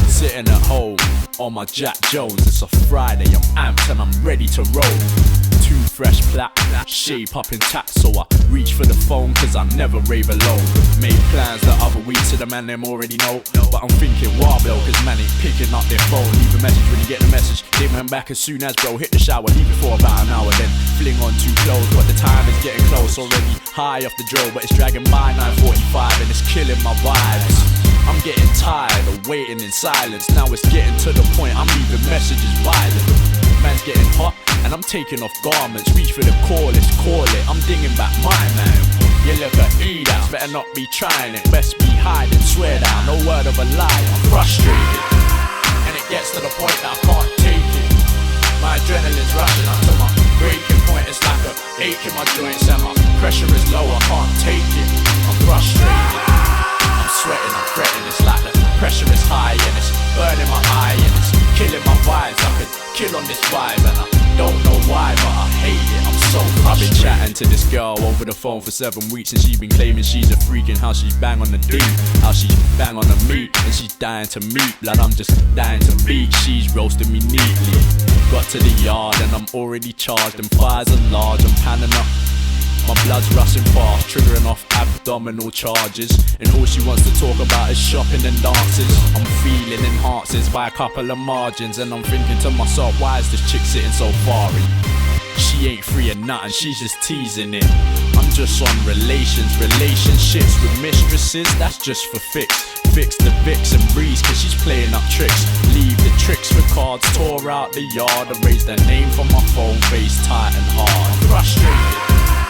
Sitting at home on my Jack Jones. It's a Friday, I'm amped and I'm ready to roll. Too fresh plat, shape up intact, so I reach for the phone cause I never rave alone. Made plans the other week to the man them already know, but I'm thinking wow bro, cause man ain't picking up their phone. Leave a message when you get the message, they man back as soon as bro. Hit the shower, leave it for about an hour, then fling on two clothes. But the time is getting close, already high off the drill, but it's dragging by 9:45 and it's killing my vibes. I'm getting tired of waiting in silence. Now it's getting to the point I'm leaving messages violent. Man's getting hot and I'm taking off garments. Reach for the call, let's call it. I'm dinging back my man. You look at E-Downs, better not be trying it. Best be hiding, swear down, no word of a lie. I'm frustrated and it gets to the point that I can't take it. My adrenaline's rushing up to my breaking point. It's like a ache in my joints and my pressure is low, I can't take it. I'm frustrated, I'm sweating, I'm fretting. It's like the pressure is high and it's burning my eye and it's killing my vibes. I could kill on this vibe and I don't know why, but I hate it. I'm so frustrated. I've been chatting to this girl over the phone for 7 weeks and she's been claiming she's a freak and how she's bang on the D, how she's bang on the meat and she's dying to meet. Blood, I'm just dying to beat. She's roasting me neatly. Got to the yard and I'm already charged and fires are large. I'm panning up. My blood's rushing fast, triggering off abdominal charges. And all she wants to talk about is shopping and dances. I'm feeling enhances by a couple of margins. And I'm thinking to myself, why is this chick sitting so far in? She ain't free of nothing, she's just teasing it. I'm just on relationships with mistresses, that's just for fix. Fix the Vicks and Breeze cause she's playing up tricks. Leave the tricks for cards, tore out the yard. Erase their name from my phone, face tight and hard. I'm frustrated